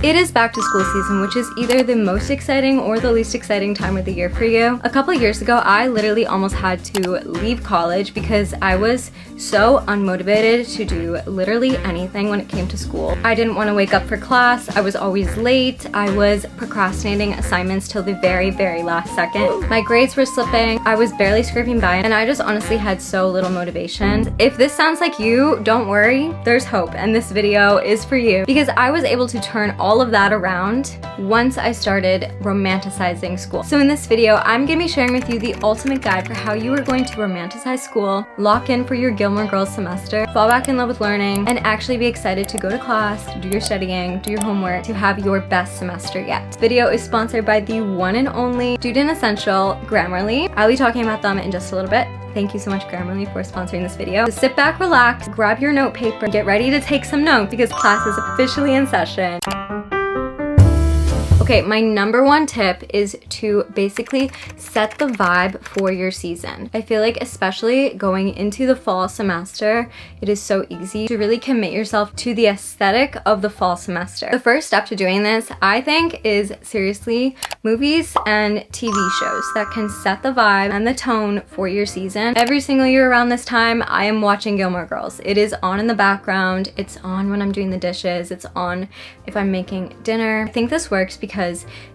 It is back to school season, which is either the most exciting or the least exciting time of the year for you. A couple years ago, I literally almost had to leave college because I was so unmotivated to do literally anything when it came to school. I didn't want to wake up for class, I was always late, I was procrastinating assignments till the very, very last second. My grades were slipping, I was barely scraping by, and I just honestly had so little motivation. If this sounds like you, don't worry, there's hope, and this video is for you because I was able to turn all of that around once I started romanticizing school. So in this video, I'm gonna be sharing with you the ultimate guide for how you are going to romanticize school, lock in for your Gilmore Girls semester, fall back in love with learning, and actually be excited to go to class, to do your studying, do your homework, to have your best semester yet. This video is sponsored by the one and only student essential, Grammarly. I'll be talking about them in just a little bit. Thank you so much, Grammarly, for sponsoring this video. So sit back, relax, grab your note paper, and get ready to take some notes because class is officially in session. Okay, my number one tip is to basically set the vibe for your season. I feel like especially going into the fall semester, it is so easy to really commit yourself to the aesthetic of the fall semester. The first step to doing this, I think, is seriously movies and TV shows that can set the vibe and the tone for your season. Every single year around this time, I am watching Gilmore Girls. It is on in the background, it's on when I'm doing the dishes, it's on if I'm making dinner. I think this works because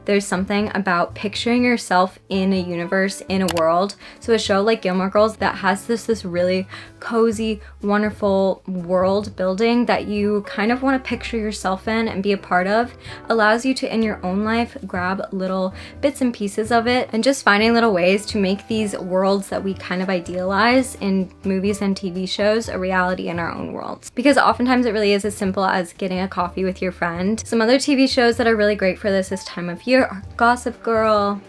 there's something about picturing yourself in a universe, in a world. So a show like Gilmore Girls that has this really cozy, wonderful world building that you kind of want to picture yourself in and be a part of allows you to, in your own life, grab little bits and pieces of it and just finding little ways to make these worlds that we kind of idealize in movies and TV shows a reality in our own worlds. Because oftentimes it really is as simple as getting a coffee with your friend. Some other TV shows that are really great for this time of year are Gossip Girl,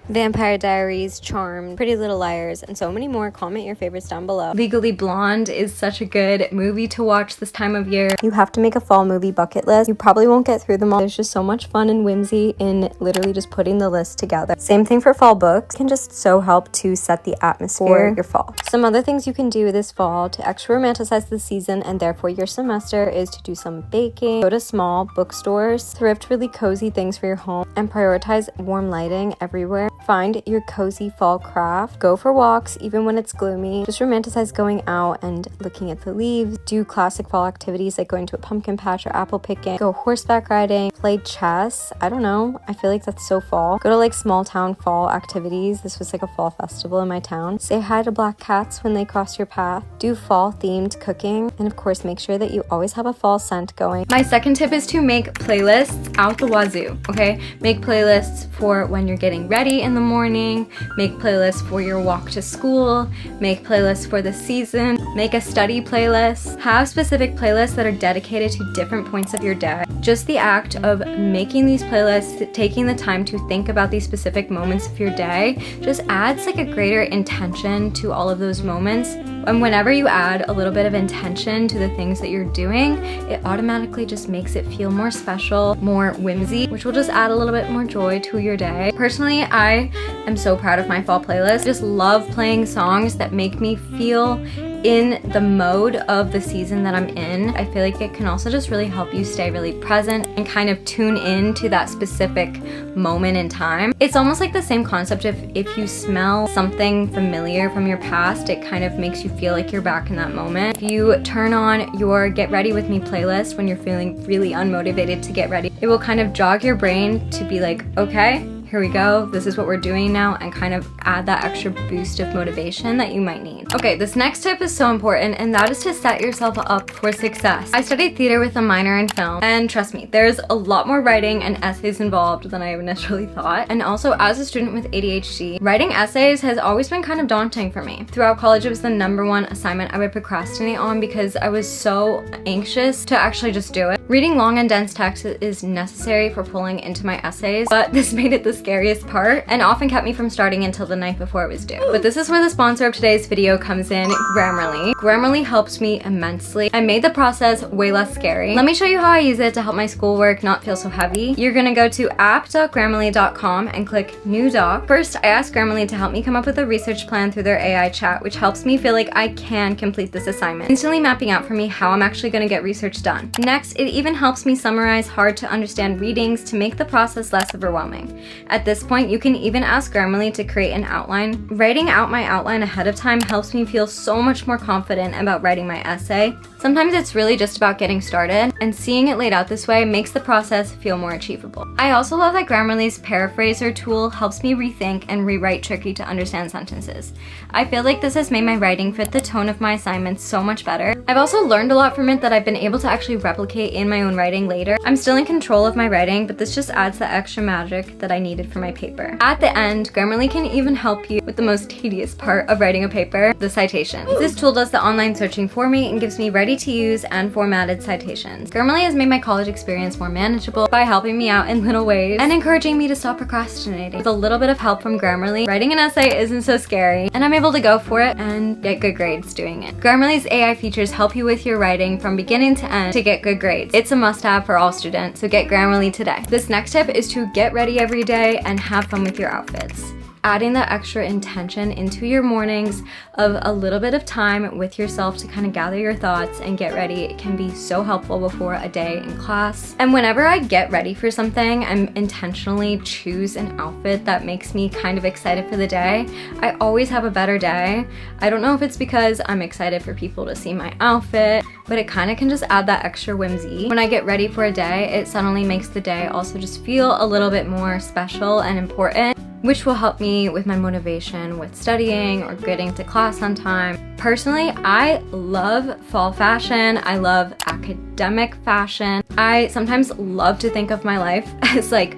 Vampire Diaries, Charmed, Pretty Little Liars, and so many more. Comment your favorites down below. Legally Blonde is such a good movie to watch this time of year. You have to make a fall movie bucket list. You probably won't get through them all. There's just so much fun and whimsy in literally just putting the list together. Same thing for fall books. It can just so help to set the atmosphere for your fall. Some other things you can do this fall to extra romanticize the season and therefore your semester is to do some baking, go to small bookstores, thrift really cozy things for your home, and prioritize warm lighting everywhere. Find your cozy fall craft. Go for walks even when it's gloomy. Just romanticize going out and looking at the leaves. Do classic fall activities like going to a pumpkin patch or apple picking. Go horseback riding. Play chess. I don't know. I feel like that's so fall. Go to like small town fall activities. This was like a fall festival in my town. Say hi to black cats when they cross your path. Do fall themed cooking. And of course, make sure that you always have a fall scent going. My second tip is to make playlists out the wazoo, okay? Make playlists for when you're getting ready in the morning, make playlists for your walk to school, make playlists for the season, make a study playlist, have specific playlists that are dedicated to different points of your day. Just the act of making these playlists, taking the time to think about these specific moments of your day, just adds like a greater intention to all of those moments. And whenever you add a little bit of intention to the things that you're doing, it automatically just makes it feel more special, more whimsy, which will just add a little bit more joy to your day. Personally, I am so proud of my fall playlist. I just love playing songs that make me feel in the mode of the season that I'm in. I feel like it can also just really help you stay really present and kind of tune in to that specific moment in time. It's almost like the same concept if you smell something familiar from your past, it kind of makes you feel like you're back in that moment. If you turn on your Get Ready With Me playlist when you're feeling really unmotivated to get ready, it will kind of jog your brain to be like, okay, here we go, this is what we're doing now, and kind of add that extra boost of motivation that you might need. Okay, this next tip is so important, and that is to set yourself up for success. I studied theater with a minor in film, and trust me, there's a lot more writing and essays involved than I initially thought. And also, as a student with ADHD, writing essays has always been kind of daunting for me. Throughout college, it was the #1 assignment I would procrastinate on because I was so anxious to actually just do it. Reading long and dense text is necessary for pulling into my essays, but this made it the scariest part and often kept me from starting until the night before it was due. But this is where the sponsor of today's video comes in, Grammarly. Grammarly helps me immensely and made the process way less scary. Let me show you how I use it to help my schoolwork not feel so heavy. You're gonna go to app.grammarly.com and click New Doc. First, I asked Grammarly to help me come up with a research plan through their AI chat, which helps me feel like I can complete this assignment, instantly mapping out for me how I'm actually gonna get research done. Next, it even helps me summarize hard to understand readings to make the process less overwhelming. At this point, you can even ask Grammarly to create an outline. Writing out my outline ahead of time helps me feel so much more confident about writing my essay. Sometimes it's really just about getting started, and seeing it laid out this way makes the process feel more achievable. I also love that Grammarly's paraphraser tool helps me rethink and rewrite tricky to understand sentences. I feel like this has made my writing fit the tone of my assignments so much better. I've also learned a lot from it that I've been able to actually replicate in my own writing later. I'm still in control of my writing, but this just adds the extra magic that I needed for my paper. At the end, Grammarly can even help you with the most tedious part of writing a paper, the citations. This tool does the online searching for me and gives me ready-to-use and formatted citations. Grammarly has made my college experience more manageable by helping me out in little ways and encouraging me to stop procrastinating. With a little bit of help from Grammarly, writing an essay isn't so scary, and I'm able to go for it and get good grades doing it. Grammarly's AI features help you with your writing from beginning to end to get good grades. It's a must-have for all students, so get Grammarly today. This next tip is to get ready every day and have fun with your outfits. Adding that extra intention into your mornings of a little bit of time with yourself to kind of gather your thoughts and get ready can be so helpful before a day in class. And whenever I get ready for something, I'm intentionally choose an outfit that makes me kind of excited for the day. I always have a better day. I don't know if it's because I'm excited for people to see my outfit, but it kind of can just add that extra whimsy. When I get ready for a day, it suddenly makes the day also just feel a little bit more special and important, which will help me with my motivation with studying or getting to class on time. Personally, I love fall fashion. I love academic fashion. I sometimes love to think of my life as like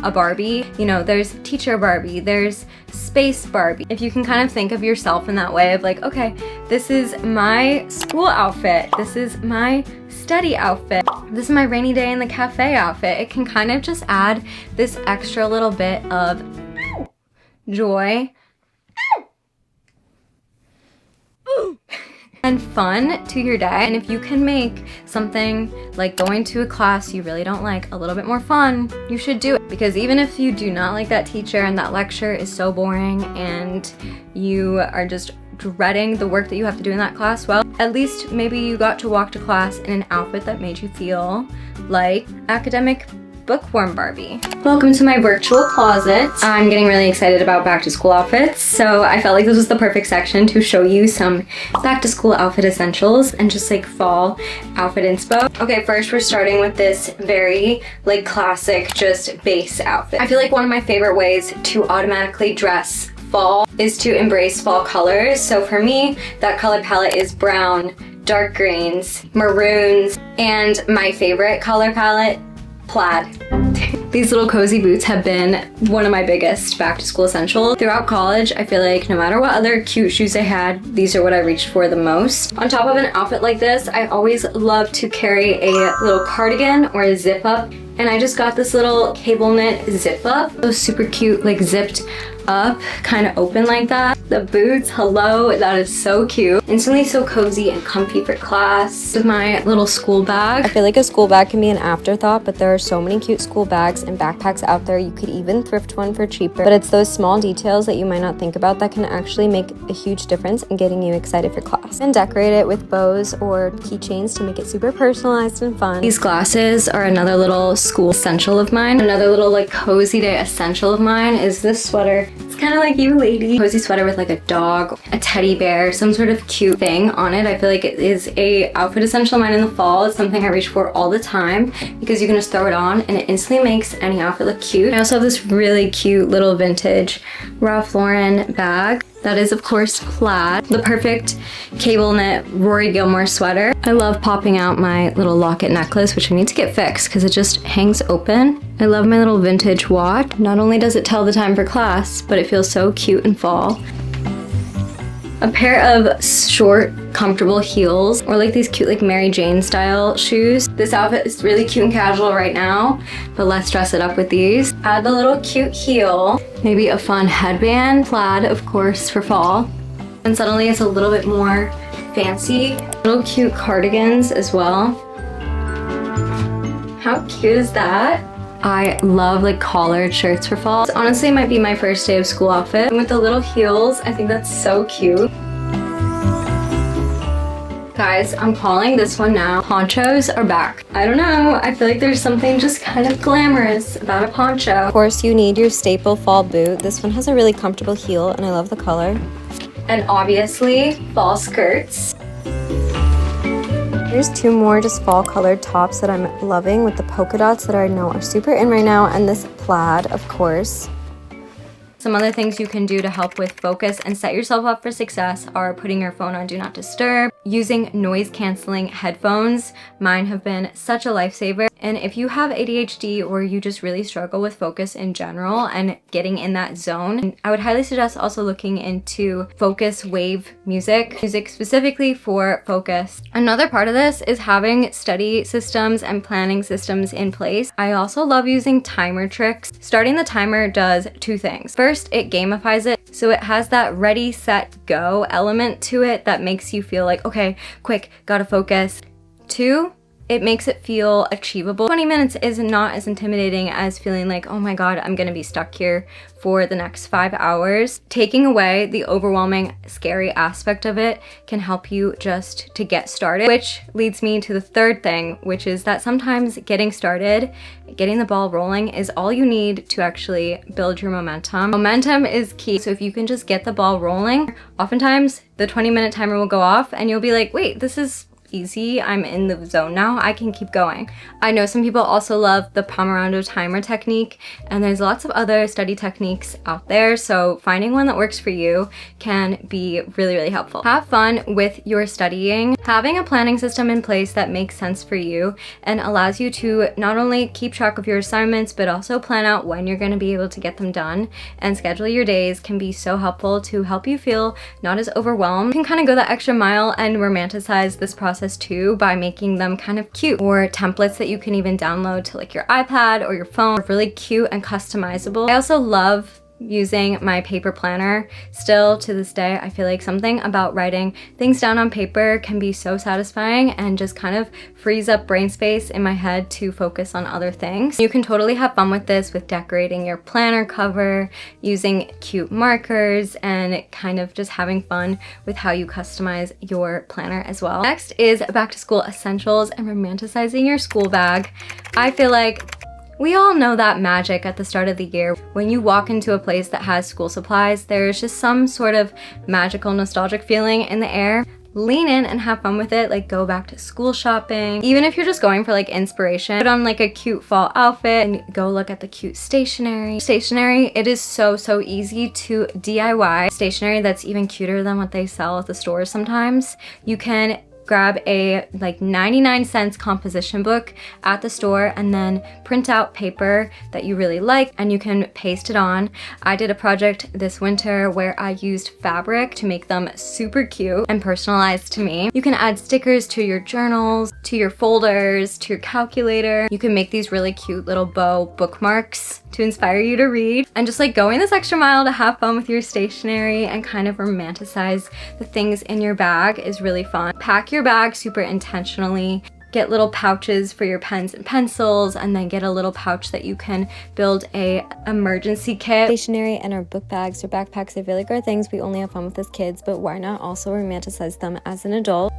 a Barbie. You know, there's teacher Barbie, there's space Barbie. If you can kind of think of yourself in that way of like, okay, this is my school outfit, this is my study outfit, this is my rainy day in the cafe outfit, it can kind of just add this extra little bit of joy and fun to your day. And if you can make something like going to a class you really don't like a little bit more fun, you should do it. Because even if you do not like that teacher and that lecture is so boring and you are just dreading the work that you have to do in that class, well, at least maybe you got to walk to class in an outfit that made you feel like academic bookworm Barbie. Welcome to my virtual closet. I'm getting really excited about back to school outfits, so I felt like this was the perfect section to show you some back to school outfit essentials and just like fall outfit inspo. Okay, first we're starting with this very like classic just base outfit. I feel like one of my favorite ways to automatically dress fall is to embrace fall colors. So for me, that color palette is brown, dark greens, maroons, and my favorite color palette, plaid. These little cozy boots have been one of my biggest back to school essentials. Throughout college, I feel like no matter what other cute shoes I had, these are what I reached for the most. On top of an outfit like this, I always love to carry a little cardigan or a zip up. And I just got this little cable knit zip up. It was super cute, like zipped up, kind of open like that. The boots, hello, that is so cute. Instantly so cozy and comfy for class. With my little school bag. I feel like a school bag can be an afterthought, but there are so many cute school bags and backpacks out there. You could even thrift one for cheaper. But it's those small details that you might not think about that can actually make a huge difference in getting you excited for class. And decorate it with bows or keychains to make it super personalized and fun. These glasses are another little school essential of mine. Another little like cozy day essential of mine is this sweater. It's kind of like you, lady. Cozy sweater with like a dog, a teddy bear, some sort of cute thing on it. I feel like it is a outfit essential of mine in the fall. It's something I reach for all the time because you can just throw it on and it instantly makes any outfit look cute. I also have this really cute little vintage Ralph Lauren bag. That is, of course, plaid. The perfect cable knit Rory Gilmore sweater. I love popping out my little locket necklace, which I need to get fixed because it just hangs open. I love my little vintage watch. Not only does it tell the time for class, but it feels so cute in fall. A pair of short, comfortable heels, or like these cute like Mary Jane style shoes. This outfit is really cute and casual right now, but let's dress it up with these. Add the little cute heel, maybe a fun headband, plaid of course for fall. And suddenly it's a little bit more fancy. Little cute cardigans as well. How cute is that? I love like collared shirts for fall. This honestly might be my first day of school outfit. And with the little heels, I think that's so cute. Got Guys, I'm calling this one now. Ponchos are back. I don't know, I feel like there's something just kind of glamorous about a poncho. Of course, you need your staple fall boot. This one has a really comfortable heel and I love the color. And obviously, fall skirts. Here's two more just fall colored tops that I'm loving with the polka dots that I know are super in right now, and this plaid, of course. Some other things you can do to help with focus and set yourself up for success are putting your phone on Do Not Disturb, using noise canceling headphones. Mine have been such a lifesaver. And if you have ADHD or you just really struggle with focus in general and getting in that zone, I would highly suggest also looking into focus wave music specifically for focus. Another part of this is having study systems and planning systems in place. I also love using timer tricks. Starting the timer does two things. First, it gamifies it, so it has that ready, set, go element to it that makes you feel like, okay, quick, gotta focus. Two, it makes it feel achievable. 20 minutes is not as intimidating as feeling like, oh my God, I'm gonna be stuck here for the next 5 hours. Taking away the overwhelming, scary aspect of it can help you just to get started, which leads me to the third thing, which is that sometimes getting started, getting the ball rolling is all you need to actually build your momentum. Momentum is key. So if you can just get the ball rolling, oftentimes the 20-minute timer will go off and you'll be like, wait, this is easy, I'm in the zone now, I can keep going. I know some people also love the Pomodoro timer technique, and there's lots of other study techniques out there, so finding one that works for you can be really, really helpful. Have fun with your studying. Having a planning system in place that makes sense for you and allows you to not only keep track of your assignments, but also plan out when you're going to be able to get them done and schedule your days can be so helpful to help you feel not as overwhelmed. You can kind of go that extra mile and romanticize this process too by making them kind of cute, or templates that you can even download to like your iPad or your phone. They're really cute and customizable. I also love using my paper planner. Still to this day, I feel like something about writing things down on paper can be so satisfying and just kind of frees up brain space in my head to focus on other things. You can totally have fun with this, with decorating your planner cover, using cute markers, and kind of just having fun with how you customize your planner as well. Next is back to school essentials and romanticizing your school bag. I feel like we all know that magic at the start of the year. When you walk into a place that has school supplies, there's just some sort of magical, nostalgic feeling in the air. Lean in and have fun with it, like go back to school shopping. Even if you're just going for like inspiration, put on like a cute fall outfit and go look at the cute stationery. It is so easy to DIY stationery that's even cuter than what they sell at the stores sometimes. You can grab a like 99-cent composition book at the store and then print out paper that you really like and you can paste it on. I did a project this winter where I used fabric to make them super cute and personalized to me. You can add stickers to your journals, to your folders, to your calculator. You can make these really cute little bow bookmarks to inspire you to read, and just like going this extra mile to have fun with your stationery and kind of romanticize the things in your bag is really fun. Pack your bag super intentionally. Get little pouches for your pens and pencils, and then get a little pouch that you can build a emergency kit. Stationery and our book bags or backpacks, I feel like are things we only have fun with as kids, but why not also romanticize them as an adult?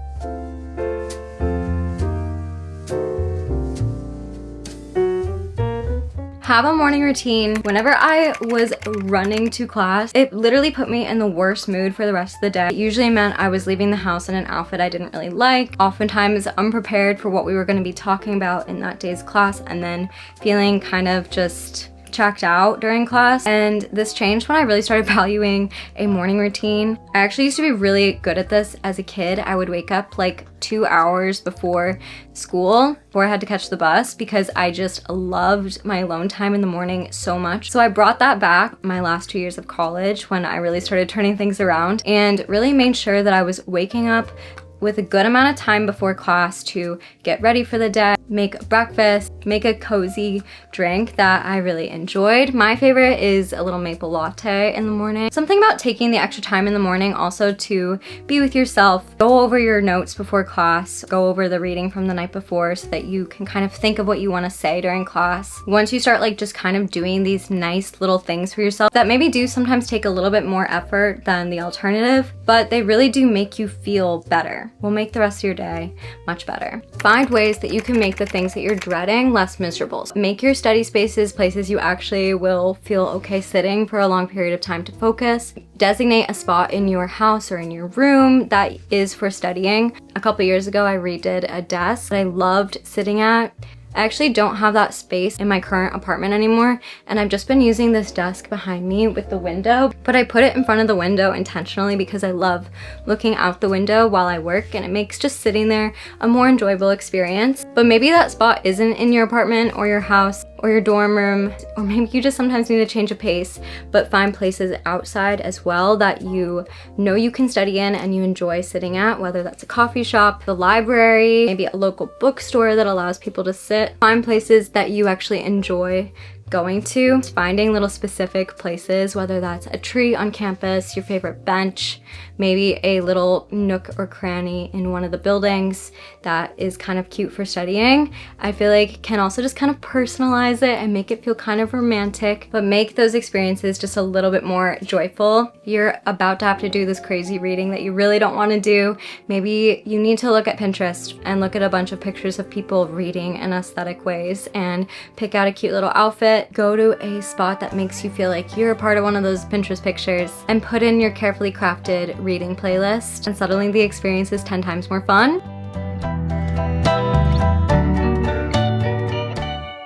Have a morning routine. Whenever I was running to class, it literally put me in the worst mood for the rest of the day. It usually meant I was leaving the house in an outfit I didn't really like, oftentimes unprepared for what we were going to be talking about in that day's class, and then feeling kind of just checked out during class. And this changed when I really started valuing a morning routine. I actually used to be really good at this as a kid. I would wake up like 2 hours before school, before I had to catch the bus, because I just loved my alone time in the morning so much. So I brought that back my last 2 years of college when I really started turning things around and really made sure that I was waking up with a good amount of time before class to get ready for the day, make breakfast, make a cozy drink that I really enjoyed. My favorite is a little maple latte in the morning. Something about taking the extra time in the morning also to be with yourself, go over your notes before class, go over the reading from the night before so that you can kind of think of what you want to say during class. Once you start like just kind of doing these nice little things for yourself that maybe do sometimes take a little bit more effort than the alternative, but they really do make you feel better. will make the rest of your day much better. Find ways that you can make the things that you're dreading less miserable. Make your study spaces places you actually will feel okay sitting for a long period of time to focus. Designate a spot in your house or in your room that is for studying. A couple years ago, I redid a desk that I loved sitting at. I actually don't have that space in my current apartment anymore, and I've just been using this desk behind me with the window, but I put it in front of the window intentionally because I love looking out the window while I work, and it makes just sitting there a more enjoyable experience. But maybe that spot isn't in your apartment or your house or your dorm room, or maybe you just sometimes need to change a pace, but find places outside as well that you know you can study in and you enjoy sitting at, whether that's a coffee shop, the library, maybe a local bookstore that allows people to sit. Find places that you actually enjoy going to. Finding little specific places, whether that's a tree on campus, your favorite bench, maybe a little nook or cranny in one of the buildings that is kind of cute for studying, I feel like can also just kind of personalize it and make it feel kind of romantic, but make those experiences just a little bit more joyful. You're about to have to do this crazy reading that you really don't want to do. Maybe you need to look at Pinterest and look at a bunch of pictures of people reading in aesthetic ways and pick out a cute little outfit. Go to a spot that makes you feel like you're a part of one of those Pinterest pictures and put in your carefully crafted reading playlist, and suddenly the experience is 10 times more fun.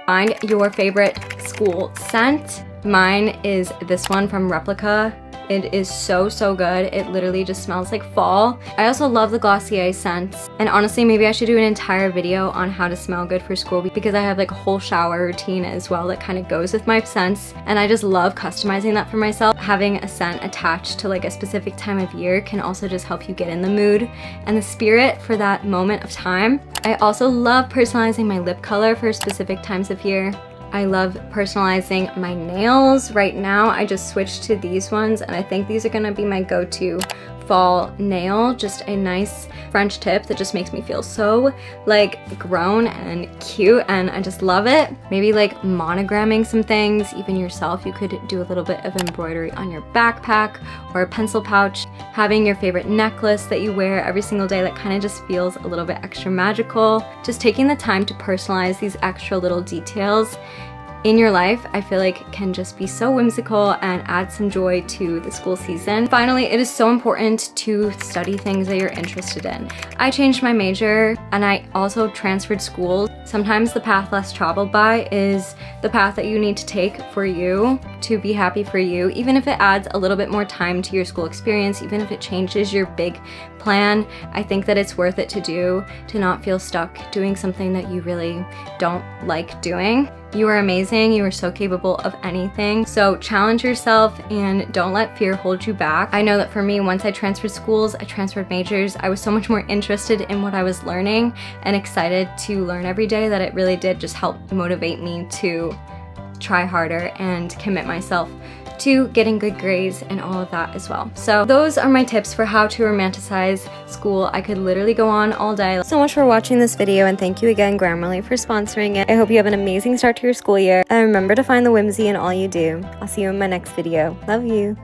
Find your favorite school scent. Mine is this one from Replica. It is so good. It literally just smells like fall. I also love the Glossier scents. And honestly, maybe I should do an entire video on how to smell good for school because I have like a whole shower routine as well that kind of goes with my scents. And I just love customizing that for myself. Having a scent attached to like a specific time of year can also just help you get in the mood and the spirit for that moment of time. I also love personalizing my lip color for specific times of year. I love personalizing my nails. Right now, I just switched to these ones, and I think these are gonna be my go-to fall nail. Just a nice French tip that just makes me feel so like grown and cute, and I just love it. Maybe like monogramming some things, even yourself. You could do a little bit of embroidery on your backpack or a pencil pouch. Having your favorite necklace that you wear every single day that kind of just feels a little bit extra magical. Just taking the time to personalize these extra little details in your life, I feel like can just be so whimsical and add some joy to the school season. Finally, it is so important to study things that you're interested in. I changed my major and I also transferred schools. Sometimes the path less traveled by is the path that you need to take for you to be happy for you, even if it adds a little bit more time to your school experience, even if it changes your big plan. I think that it's worth it to do, to not feel stuck doing something that you really don't like doing. You are amazing. You are so capable of anything. So challenge yourself and don't let fear hold you back. I know that for me, once I transferred schools, I transferred majors, I was so much more interested in what I was learning and excited to learn every day that it really did just help motivate me to try harder and commit myself to getting good grades and all of that as well. So those are my tips for how to romanticize school. I could literally go on all day. So much for watching this video, and thank you again, Grammarly, for sponsoring it. I hope you have an amazing start to your school year, and remember to find the whimsy in all you do. I'll see you in my next video. Love you.